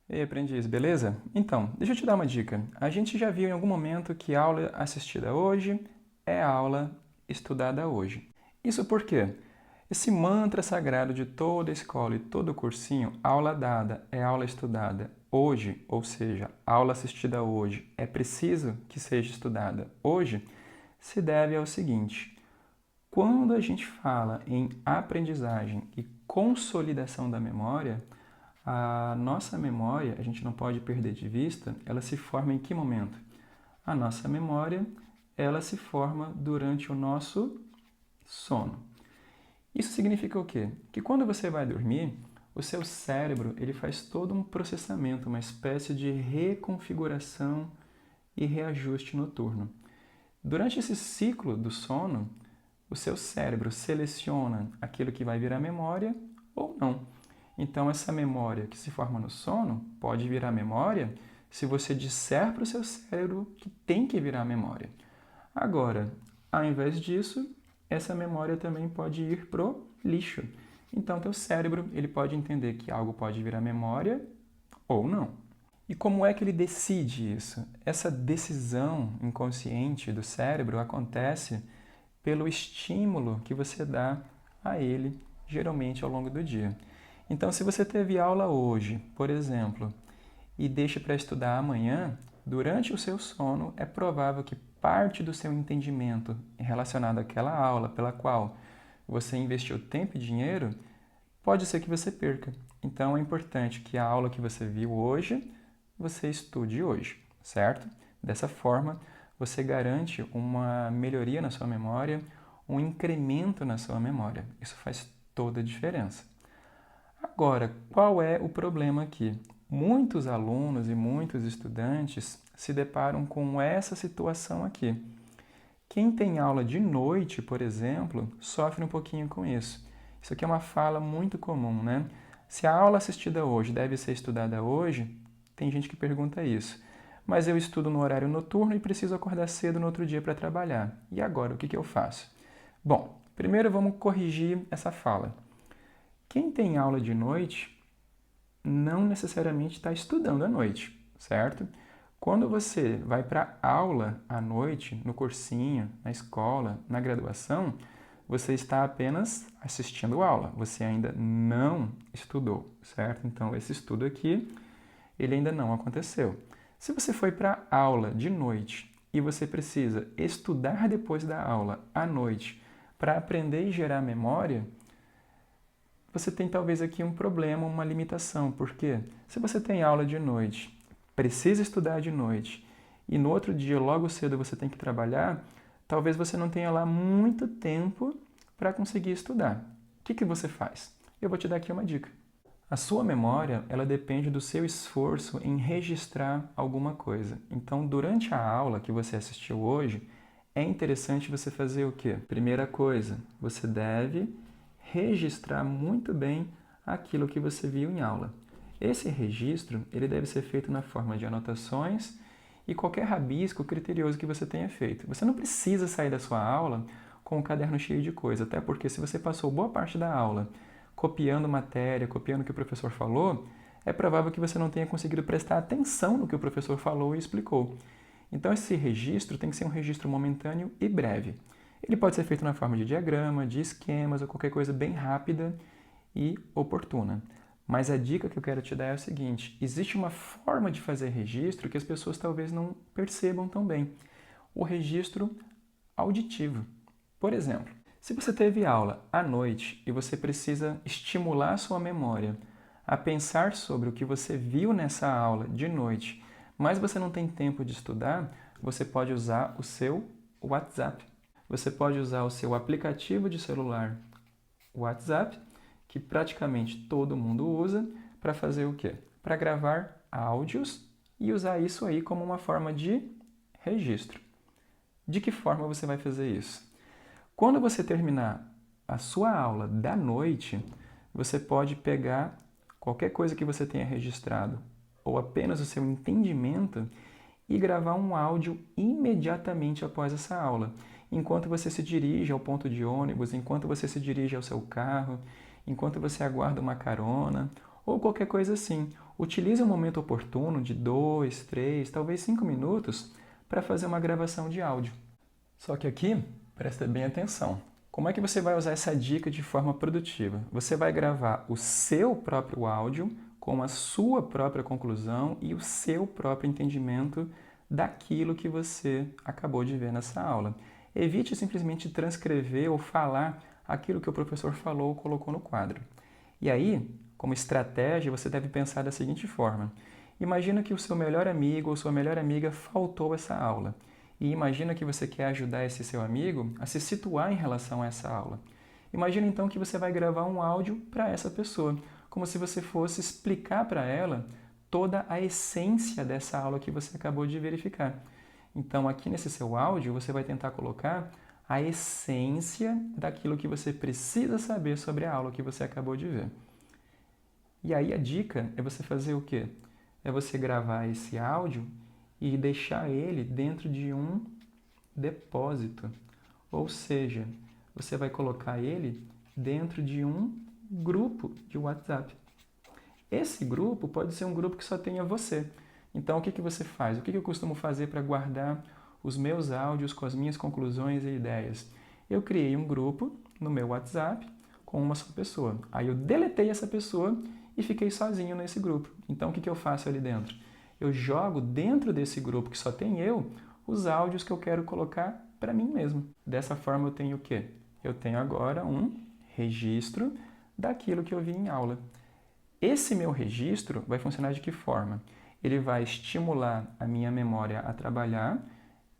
Ei, aprendiz, beleza? Então, deixa eu te dar uma dica. A gente já viu em algum momento que aula assistida hoje é aula estudada hoje. Isso por quê? Esse mantra sagrado de toda escola e todo cursinho, aula dada é aula estudada hoje, ou seja, aula assistida hoje é preciso que seja estudada hoje, se deve ao seguinte: quando a gente fala em aprendizagem e consolidação da memória, a nossa memória, a gente não pode perder de vista, ela se forma em que momento? A nossa memória, ela se forma durante o nosso sono. Isso significa o quê? Que quando você vai dormir, o seu cérebro, ele faz todo um processamento, uma espécie de reconfiguração e reajuste noturno. Durante esse ciclo do sono, o seu cérebro seleciona aquilo que vai virar memória ou não. Então, essa memória que se forma no sono pode virar memória se você disser para o seu cérebro que tem que virar memória. Agora, ao invés disso, essa memória também pode ir pro lixo. Então, teu cérebro ele pode entender que algo pode virar memória ou não. E como é que ele decide isso? Essa decisão inconsciente do cérebro acontece pelo estímulo que você dá a ele, geralmente ao longo do dia. Então, se você teve aula hoje, por exemplo, e deixa para estudar amanhã, durante o seu sono é provável que parte do seu entendimento relacionado àquela aula pela qual você investiu tempo e dinheiro, pode ser que você perca. Então é importante que a aula que você viu hoje, você estude hoje, certo? Dessa forma, você garante uma melhoria na sua memória, um incremento na sua memória. Isso faz toda a diferença. Agora, qual é o problema aqui? Muitos alunos e muitos estudantes se deparam com essa situação aqui. Quem tem aula de noite, por exemplo, sofre um pouquinho com isso. Isso aqui é uma fala muito comum, né? Se a aula assistida hoje deve ser estudada hoje, tem gente que pergunta isso. Mas eu estudo no horário noturno e preciso acordar cedo no outro dia para trabalhar. E agora, o que eu faço? Bom, primeiro vamos corrigir essa fala. Quem tem aula de noite não necessariamente está estudando à noite, certo? Quando você vai para aula à noite, no cursinho, na escola, na graduação, você está apenas assistindo aula, você ainda não estudou, certo? Então, esse estudo aqui, ele ainda não aconteceu. Se você foi para aula de noite e você precisa estudar depois da aula à noite para aprender e gerar memória, você tem talvez aqui um problema, uma limitação, porque se você tem aula de noite, precisa estudar de noite e no outro dia, logo cedo, você tem que trabalhar, talvez você não tenha lá muito tempo para conseguir estudar. O que você faz? Eu vou te dar aqui uma dica. A sua memória, ela depende do seu esforço em registrar alguma coisa. Então, durante a aula que você assistiu hoje, é interessante você fazer o quê? Primeira coisa, você deve registrar muito bem aquilo que você viu em aula. Esse registro ele deve ser feito na forma de anotações e qualquer rabisco criterioso que você tenha feito. Você não precisa sair da sua aula com o caderno cheio de coisa, até porque se você passou boa parte da aula copiando matéria, copiando o que o professor falou, é provável que você não tenha conseguido prestar atenção no que o professor falou e explicou. Então esse registro tem que ser um registro momentâneo e breve. Ele pode ser feito na forma de diagrama, de esquemas ou qualquer coisa bem rápida e oportuna. Mas a dica que eu quero te dar é o seguinte: existe uma forma de fazer registro que as pessoas talvez não percebam tão bem. O registro auditivo. Por exemplo, se você teve aula à noite e você precisa estimular a sua memória a pensar sobre o que você viu nessa aula de noite, mas você não tem tempo de estudar, você pode usar o seu WhatsApp. Você pode usar o seu aplicativo de celular WhatsApp, que praticamente todo mundo usa, para fazer o quê? Para gravar áudios e usar isso aí como uma forma de registro. De que forma você vai fazer isso? Quando você terminar a sua aula da noite, você pode pegar qualquer coisa que você tenha registrado ou apenas o seu entendimento e gravar um áudio imediatamente após essa aula, enquanto você se dirige ao ponto de ônibus, enquanto você se dirige ao seu carro, enquanto você aguarda uma carona ou qualquer coisa assim. utilize um momento oportuno de 2, 3, talvez 5 minutos para fazer uma gravação de áudio. Só que aqui, presta bem atenção. Como é que você vai usar essa dica de forma produtiva? Você vai gravar o seu próprio áudio com a sua própria conclusão e o seu próprio entendimento daquilo que você acabou de ver nessa aula. Evite simplesmente transcrever ou falar aquilo que o professor falou ou colocou no quadro. E aí, como estratégia, você deve pensar da seguinte forma. Imagina que o seu melhor amigo ou sua melhor amiga faltou essa aula. E imagina que você quer ajudar esse seu amigo a se situar em relação a essa aula. Imagina então que você vai gravar um áudio para essa pessoa, como se você fosse explicar para ela toda a essência dessa aula que você acabou de verificar. Então, aqui nesse seu áudio, você vai tentar colocar a essência daquilo que você precisa saber sobre a aula que você acabou de ver. E aí a dica é você fazer o quê? É você gravar esse áudio e deixar ele dentro de um depósito. Ou seja, você vai colocar ele dentro de um grupo de WhatsApp. Esse grupo pode ser um grupo que só tenha você. Então, o que você faz? O que eu costumo fazer para guardar os meus áudios com as minhas conclusões e ideias? Eu criei um grupo no meu WhatsApp com uma só pessoa. Aí eu deletei essa pessoa e fiquei sozinho nesse grupo. Então, o que eu faço ali dentro? Eu jogo dentro desse grupo que só tem eu, os áudios que eu quero colocar para mim mesmo. Dessa forma eu tenho o quê? Eu tenho agora um registro daquilo que eu vi em aula. Esse meu registro vai funcionar de que forma? Ele vai estimular a minha memória a trabalhar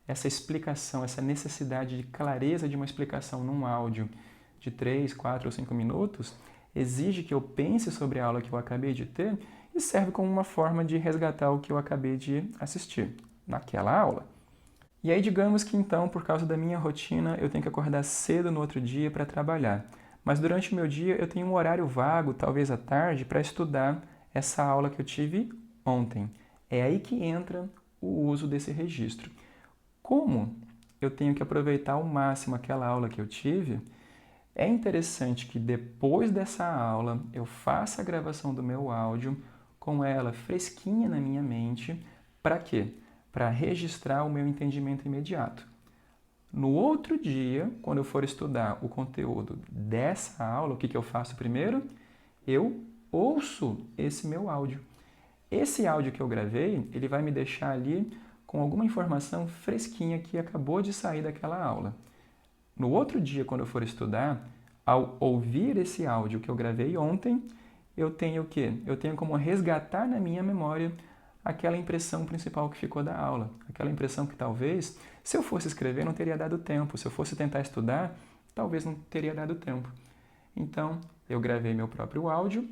essa explicação, essa necessidade de clareza de uma explicação num áudio de 3, 4 ou 5 minutos, exige que eu pense sobre a aula que eu acabei de ter e serve como uma forma de resgatar o que eu acabei de assistir naquela aula. E aí, digamos que então, por causa da minha rotina, eu tenho que acordar cedo no outro dia para trabalhar. Mas durante o meu dia eu tenho um horário vago, talvez à tarde, para estudar essa aula que eu tive ontem. É aí que entra o uso desse registro. Como eu tenho que aproveitar ao máximo aquela aula que eu tive, é interessante que depois dessa aula eu faça a gravação do meu áudio com ela fresquinha na minha mente. Para quê? Para registrar o meu entendimento imediato. No outro dia, quando eu for estudar o conteúdo dessa aula, o que eu faço primeiro? Eu ouço esse meu áudio. Esse áudio que eu gravei, ele vai me deixar ali com alguma informação fresquinha que acabou de sair daquela aula. No outro dia, quando eu for estudar, ao ouvir esse áudio que eu gravei ontem, eu tenho o quê? Eu tenho como resgatar na minha memória aquela impressão principal que ficou da aula. Aquela impressão que talvez, se eu fosse escrever, não teria dado tempo. Se eu fosse tentar estudar, talvez não teria dado tempo. Então, eu gravei meu próprio áudio,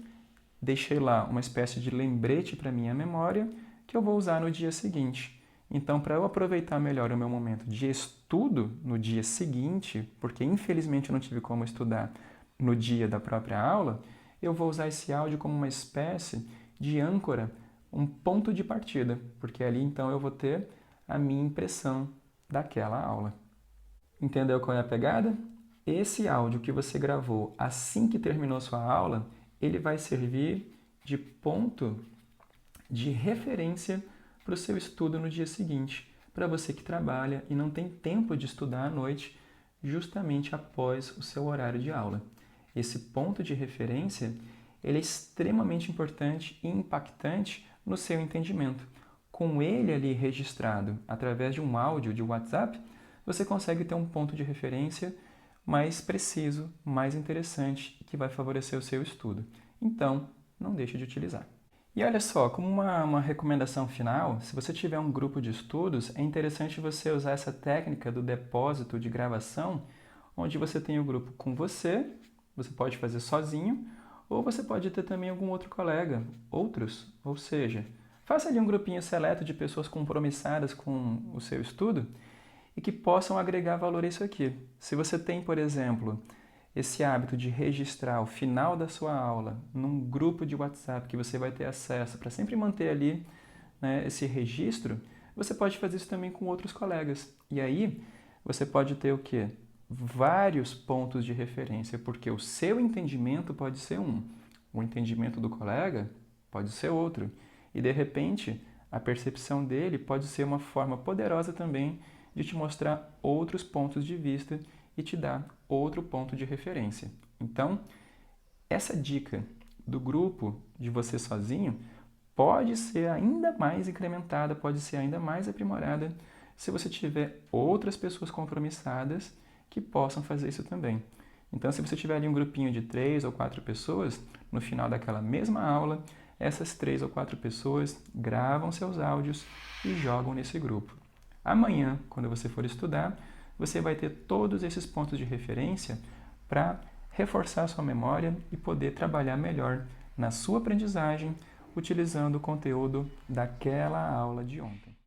deixei lá uma espécie de lembrete para minha memória que eu vou usar no dia seguinte. Então, para eu aproveitar melhor o meu momento de estudo no dia seguinte, porque infelizmente eu não tive como estudar no dia da própria aula, eu vou usar esse áudio como uma espécie de âncora, um ponto de partida, porque ali então eu vou ter a minha impressão daquela aula. Entendeu qual é a pegada? Esse áudio que você gravou assim que terminou sua aula, ele vai servir de ponto de referência para o seu estudo no dia seguinte, para você que trabalha e não tem tempo de estudar à noite, justamente após o seu horário de aula. Esse ponto de referência, ele é extremamente importante e impactante no seu entendimento. Com ele ali registrado através de um áudio de WhatsApp, você consegue ter um ponto de referência mais preciso, mais interessante, que vai favorecer o seu estudo. Então, não deixe de utilizar. E olha só, como uma recomendação final, se você tiver um grupo de estudos, é interessante você usar essa técnica do depósito de gravação, onde você tem o grupo com você pode fazer sozinho, ou você pode ter também algum outro colega, outros, ou seja, faça ali um grupinho seleto de pessoas compromissadas com o seu estudo e que possam agregar valor a isso aqui. Se você tem, por exemplo, esse hábito de registrar o final da sua aula num grupo de WhatsApp que você vai ter acesso para sempre manter ali, né, esse registro, você pode fazer isso também com outros colegas. E aí você pode ter o quê? Vários pontos de referência, porque o seu entendimento pode ser um. O entendimento do colega pode ser outro. E de repente, a percepção dele pode ser uma forma poderosa também de te mostrar outros pontos de vista e te dar outro ponto de referência. Então, essa dica do grupo de você sozinho pode ser ainda mais incrementada, pode ser ainda mais aprimorada se você tiver outras pessoas compromissadas que possam fazer isso também. Então, se você tiver ali um grupinho de 3 ou 4 pessoas, no final daquela mesma aula, essas 3 ou 4 pessoas gravam seus áudios e jogam nesse grupo. Amanhã, quando você for estudar, você vai ter todos esses pontos de referência para reforçar a sua memória e poder trabalhar melhor na sua aprendizagem utilizando o conteúdo daquela aula de ontem.